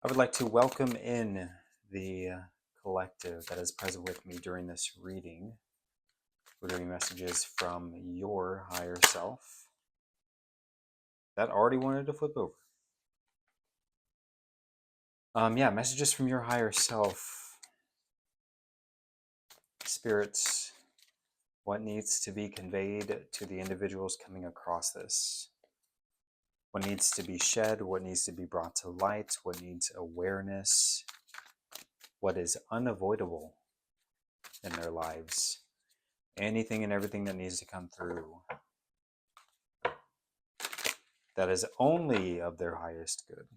I would like to welcome in the collective that is present with me during this reading. We're doing messages from your higher self. That already wanted to flip over. Yeah, messages from your higher self. Spirits, what needs to be conveyed to the individuals coming across this? What needs to be shed? What needs to be brought to light? What needs awareness? What is unavoidable in their lives? Anything and everything that needs to come through that is only of their highest good.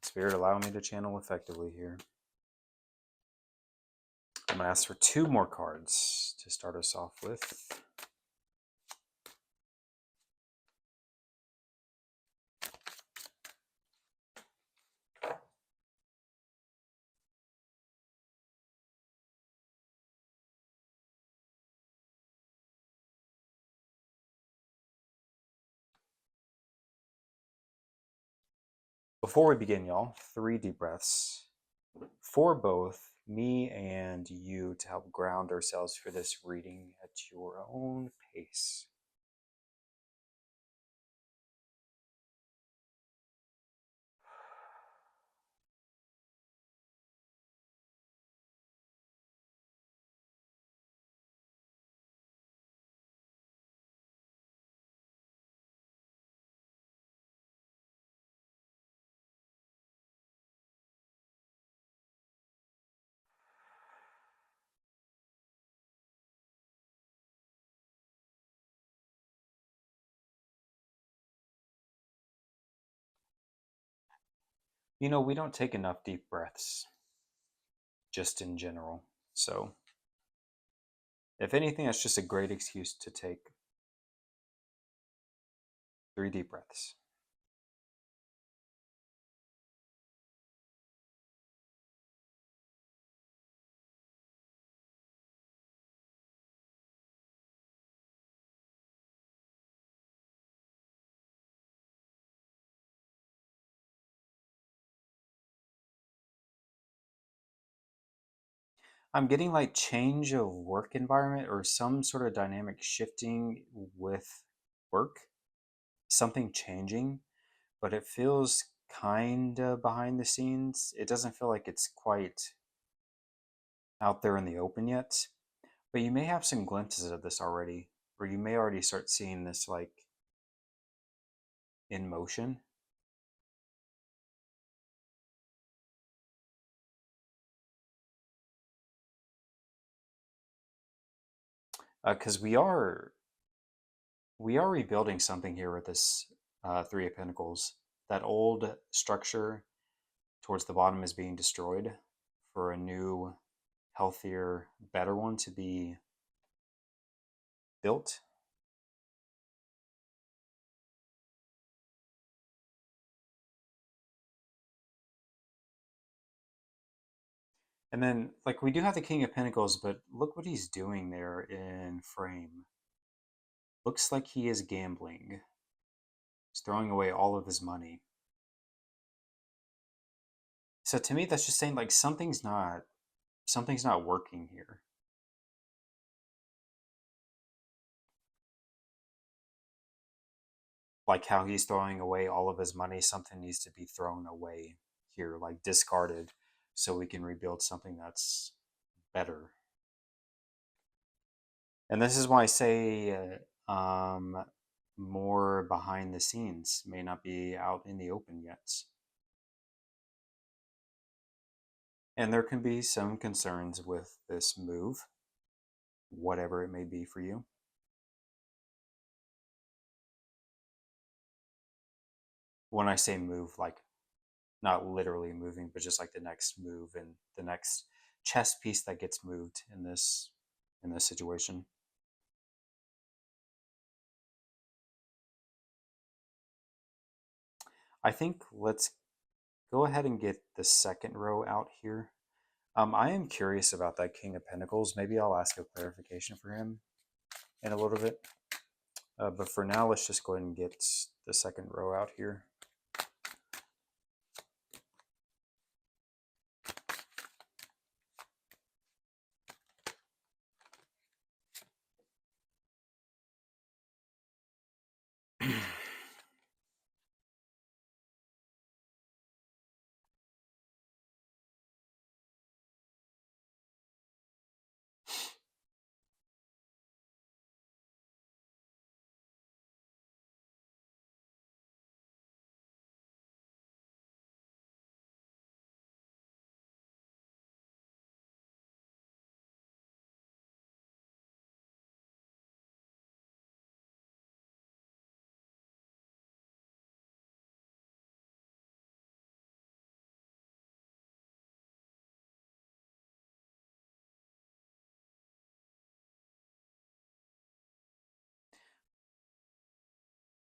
Spirit, allow me to channel effectively here. I'm going to ask for 2 more cards to start us off with. Before we begin, y'all, 3 deep breaths for both me and you to help ground ourselves for this reading at your own pace. You know, we don't take enough deep breaths, just in general. So, if anything, that's just a great excuse to take 3 deep breaths. I'm getting like change of work environment or some sort of dynamic shifting with work, something changing, but it feels kind of behind the scenes. It doesn't feel like it's quite out there in the open yet, but you may have some glimpses of this already, or you may already start seeing this like in motion. Because we are rebuilding something here with this 3 of Pentacles. That old structure towards the bottom is being destroyed for a new, healthier, better one to be built. And then, like, we do have the King of Pentacles, but look what he's doing there in frame. Looks like he is gambling. He's throwing away all of his money. So to me, that's just saying like something's not working here. Like how he's throwing away all of his money, something needs to be thrown away here, like discarded, so we can rebuild something that's better. And this is why I say more behind the scenes, may not be out in the open yet. And there can be some concerns with this move, whatever it may be for you. When I say move, like not literally moving, but just like the next move and the next chess piece that gets moved in this in this situation. I think let's go ahead and get the second row out here. I am curious about that King of Pentacles. Maybe I'll ask a clarification for him in a little bit. But for now, let's just go ahead and get the second row out here.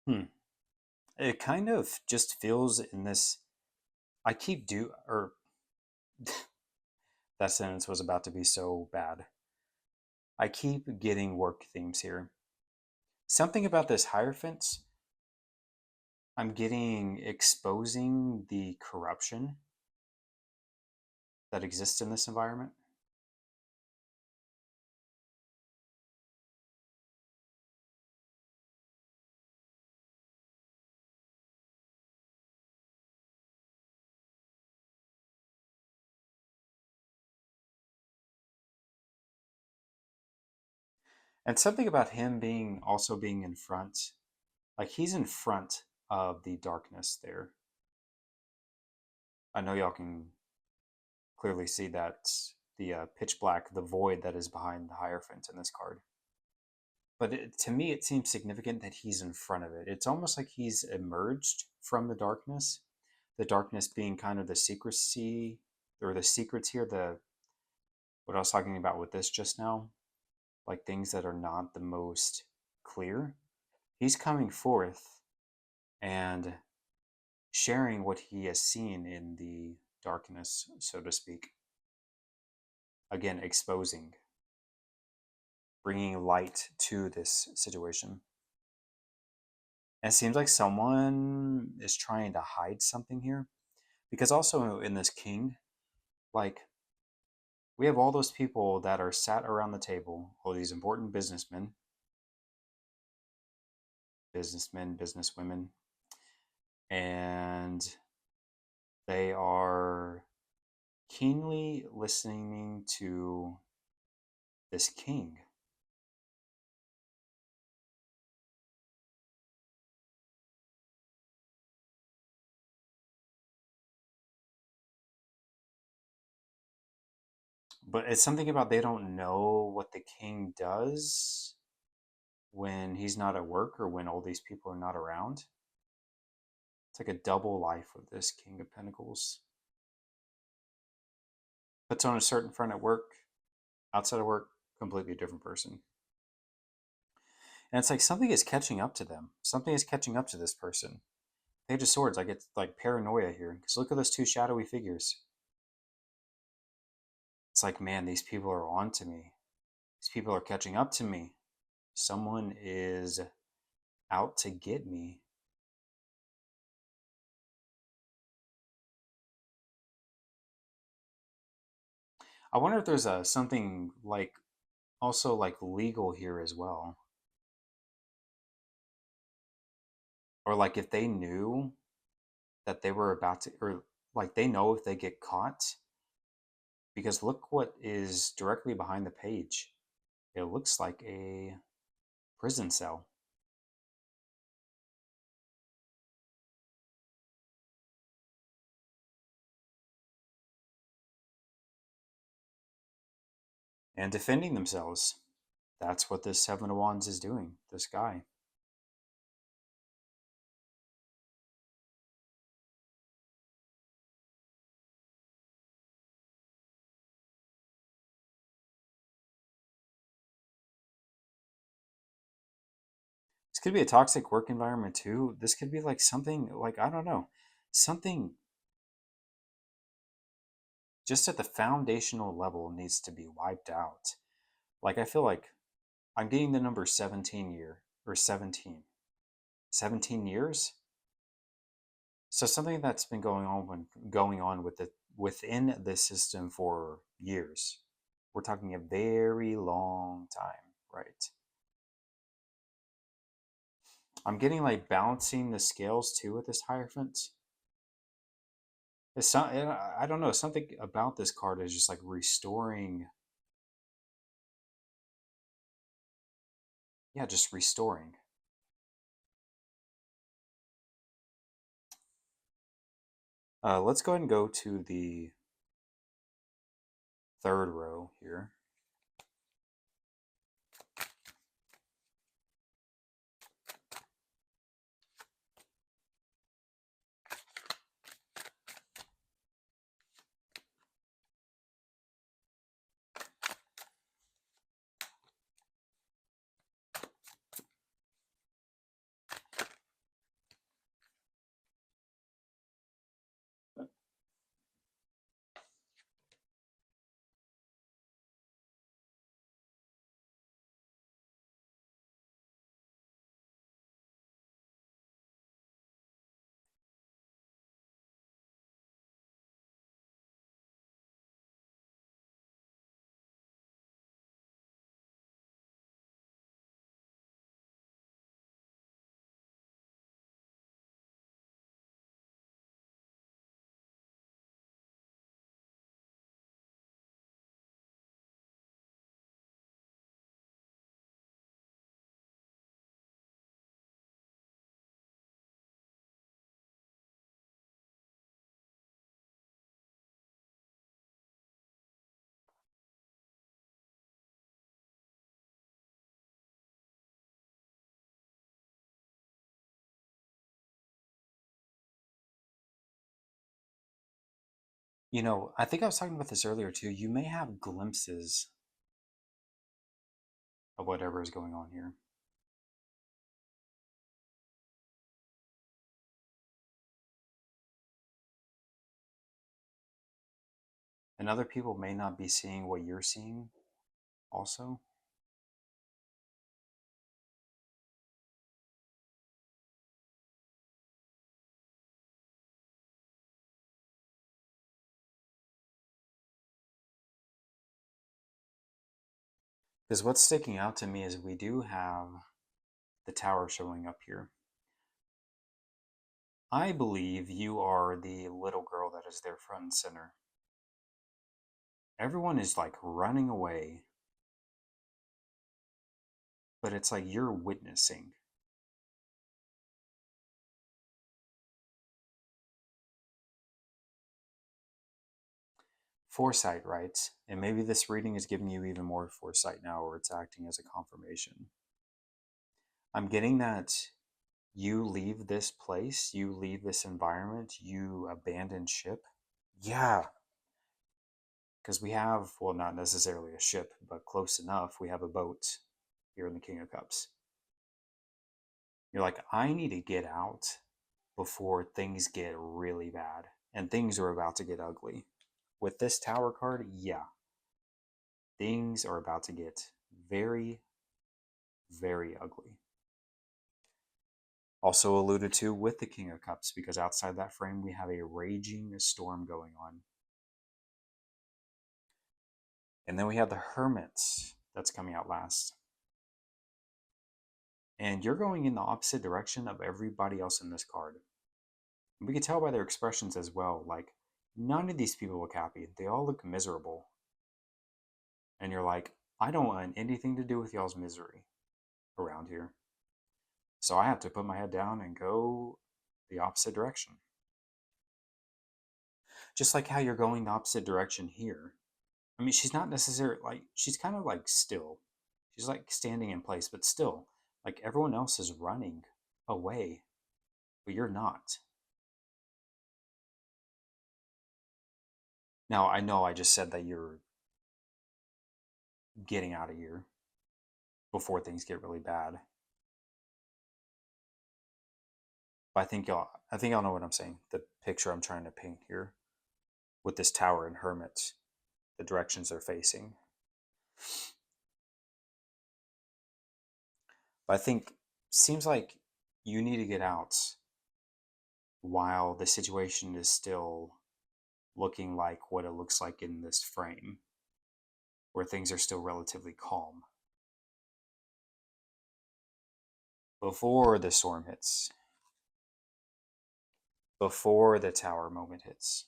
Hmm. It kind of just feels in this. I keep do or that sentence was about to be so bad. I keep getting work themes here. Something about this Hierophant, I'm getting exposing the corruption that exists in this environment. And something about him being also being in front, like he's in front of the darkness there. I know y'all can clearly see that the pitch black, the void that is behind the Hierophant in this card. But to me, it seems significant that he's in front of it. It's almost like he's emerged from the darkness being kind of the secrecy or the secrets here, the what I was talking about with this just now, like things that are not the most clear. He's coming forth and sharing what he has seen in the darkness, so to speak. Again, exposing, bringing light to this situation. And it seems like someone is trying to hide something here. Because also in this king, like, we have all those people that are sat around the table, all these important businesswomen, and they are keenly listening to this king. But it's something about they don't know what the king does when he's not at work or when all these people are not around. It's like a double life of this King of Pentacles. Puts on a certain front at work, outside of work, completely different person. And it's like something is catching up to them. Something is catching up to this person. Page of Swords, I get like paranoia here. Because look at those two shadowy figures. It's like, man, these people are on to me. These people are catching up to me. Someone is out to get me. I wonder if there's a something like also like legal here as well. Or like if they knew that they were about to, or like they know if they get caught, because look what is directly behind the page. It looks like a prison cell. And defending themselves. That's what this Seven of Wands is doing, this guy. This could be a toxic work environment too. This could be like something like, I don't know, something just at the foundational level needs to be wiped out. Like I feel like I'm getting the number 17 year or 17. 17 years? So something that's been going on with the within the system for years. We're talking a very long time, right? I'm getting like balancing the scales too with this Hierophant. It's some, I don't know, something about this card is just like restoring, yeah, just restoring. Let's go ahead and go to the third row here. You know, I think I was talking about this earlier too. You may have glimpses of whatever is going on here. And other people may not be seeing what you're seeing also. Because what's sticking out to me is we do have the tower showing up here. I believe you are the little girl that is there front and center. Everyone is like running away, but it's like you're witnessing. Foresight, right? And maybe this reading is giving you even more foresight now, or it's acting as a confirmation. I'm getting that you leave this place, you leave this environment, you abandon ship. Yeah, because we have, well, not necessarily a ship, but close enough. We have a boat here in the King of Cups. You're like, I need to get out before things get really bad. And things are about to get ugly. With this Tower card, yeah, things are about to get very, very ugly. Also alluded to with the King of Cups, because outside that frame we have a raging storm going on. And then we have the Hermits that's coming out last. And you're going in the opposite direction of everybody else in this card. We can tell by their expressions as well. Like, none of these people look happy. They all look miserable. And you're like, I don't want anything to do with y'all's misery around here. So I have to put my head down and go the opposite direction. Just like how you're going the opposite direction here. I mean, she's not necessarily like, she's kind of like still. She's like standing in place, but still, like everyone else is running away, but you're not. Now, I know I just said that you're getting out of here before things get really bad. But I think y'all know what I'm saying. The picture I'm trying to paint here with this tower and hermit, the directions they're facing. But I think seems like you need to get out while the situation is still looking like what it looks like in this frame, where things are still relatively calm before the storm hits, before the tower moment hits.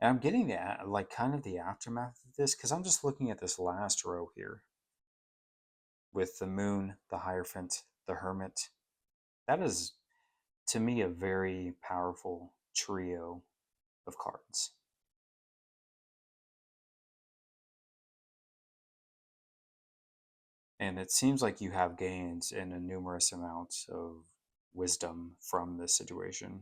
And I'm getting the like kind of the aftermath of this because I'm just looking at this last row here with the moon, the Hierophant, the Hermit. That is, to me, a very powerful trio of cards. And it seems like you have gained in a numerous amount of wisdom from this situation.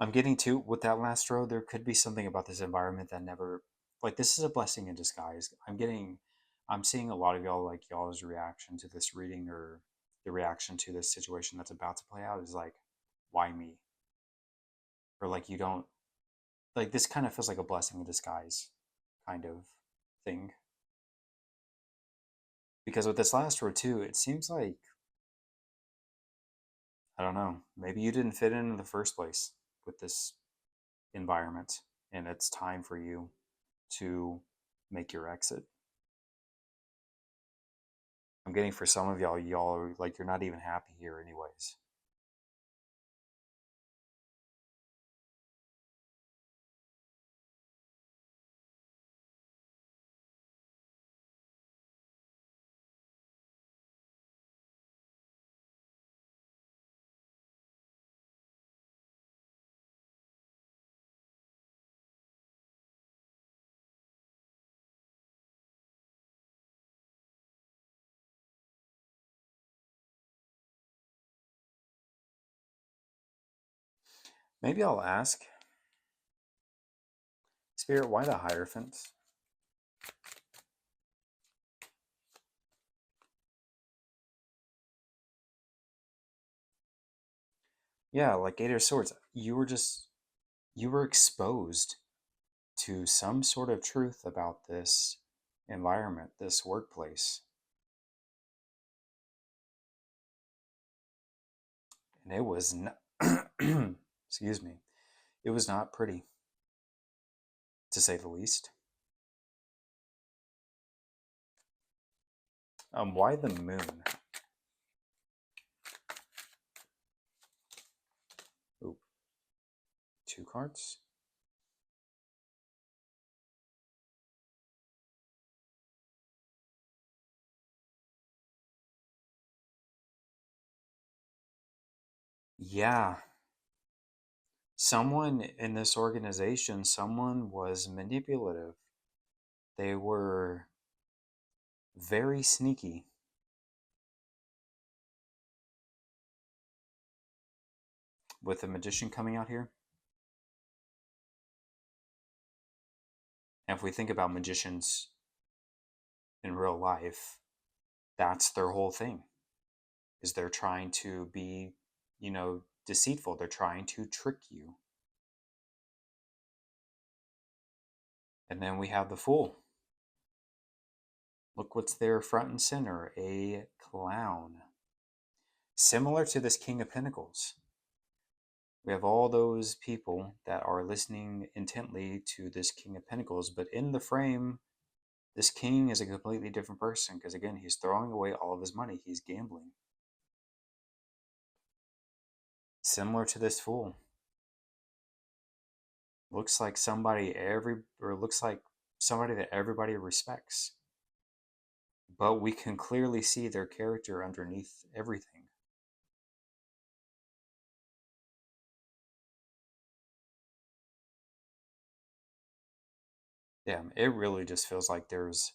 I'm getting to with that last row, there could be something about this environment that never, like, this is a blessing in disguise. I'm seeing a lot of y'all, like, y'all's reaction to this reading or the reaction to this situation that's about to play out is like, why me? Or like, you don't, like, this kind of feels like a blessing in disguise kind of thing. Because with this last row, too, it seems like, I don't know, maybe you didn't fit in the first place with this environment, and it's time for you to make your exit. I'm getting for some of y'all are like you're not even happy here, anyways. Maybe I'll ask Spirit, why the Hierophant? Yeah, like Eight of Swords, you were exposed to some sort of truth about this environment, this workplace, and it was not, excuse me, it was not pretty, to say the least. Why the moon? Oop, two cards. Yeah, someone in this organization, someone was manipulative. They were very sneaky. With the magician coming out here. And if we think about magicians in real life, that's their whole thing. Is they're trying to be, deceitful. They're trying to trick you. And then we have the fool. Look what's there front and center, a clown. Similar to this King of Pentacles. We have all those people that are listening intently to this King of Pentacles, but in the frame, this king is a completely different person because, again, he's throwing away all of his money. He's gambling. Similar to this fool. Looks like somebody looks like somebody that everybody respects, but we can clearly see their character underneath everything. Yeah, it really just feels like there's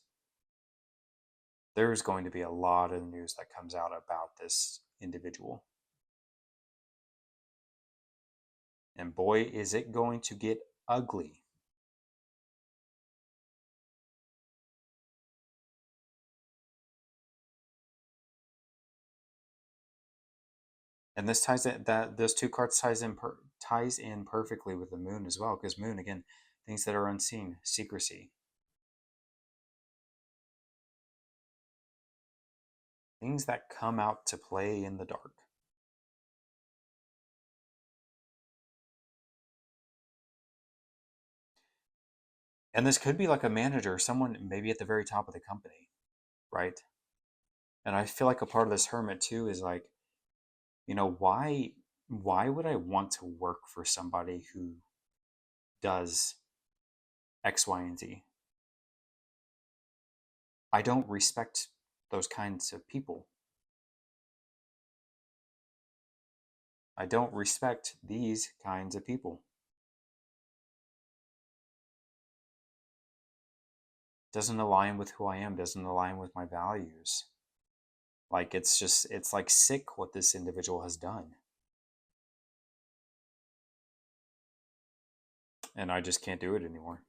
going to be a lot of news that comes out about this individual. And boy, is it going to get ugly. And this ties in, that those two cards ties in perfectly with the moon as well, because moon again, things that are unseen, secrecy, things that come out to play in the dark. And this could be like a manager, someone maybe at the very top of the company, right? And I feel like a part of this hermit too is like, why would I want to work for somebody who does X, Y, and Z? I don't respect those kinds of people. I don't respect these kinds of people. Doesn't align with who I am, doesn't align with my values. Like it's like sick what this individual has done. And I just can't do it anymore.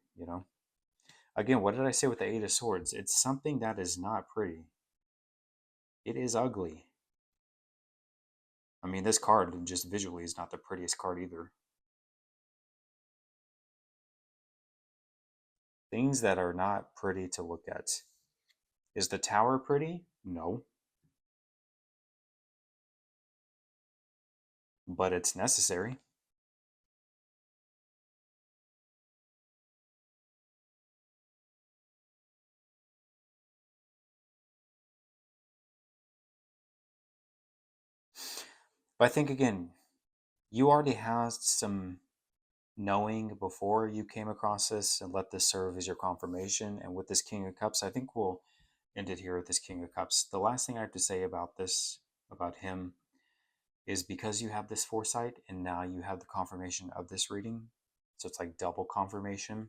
Again, what did I say with the Eight of Swords? It's something that is not pretty. It is ugly. I mean, this card just visually is not the prettiest card either. Things that are not pretty to look at. Is the tower pretty? No. But it's necessary. But I think, again, you already had some knowing before you came across this and let this serve as your confirmation. And with this King of Cups, I think we'll end it here with this King of Cups. The last thing I have to say about this, about him, is because you have this foresight and now you have the confirmation of this reading. So it's like double confirmation.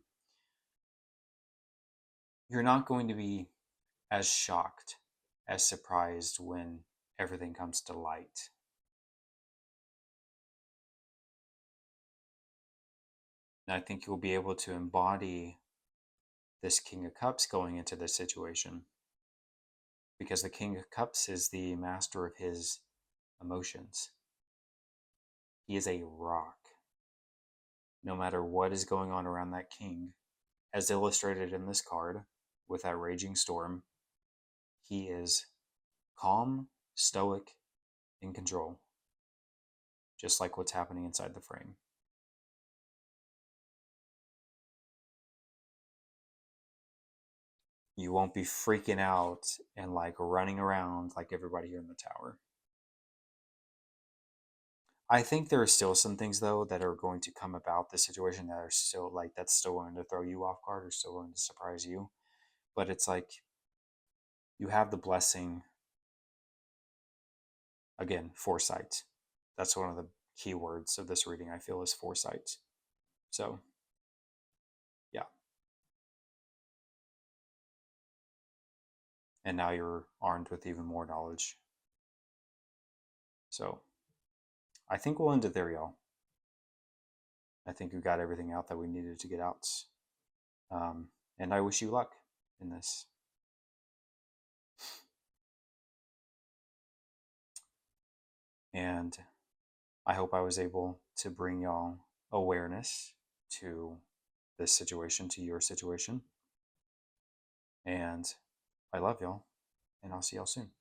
You're not going to be as shocked, as surprised when everything comes to light. And I think you'll be able to embody this King of Cups going into this situation because the King of Cups is the master of his emotions. He is a rock. No matter what is going on around that king, as illustrated in this card with that raging storm, he is calm, stoic, in control, just like what's happening inside the frame. You won't be freaking out and like running around like everybody here in the tower. I think there are still some things though that are going to come about this situation that are still like that's still going to throw you off guard or still going to surprise you. But it's like you have the blessing again, foresight. That's one of the key words of this reading, I feel, is foresight. So yeah. And now you're armed with even more knowledge. So I think we'll end it there, y'all. I think we got everything out that we needed to get out. Um, and I wish you luck in this. And I hope I was able to bring y'all awareness to this situation, to your situation. And I love y'all, and I'll see y'all soon.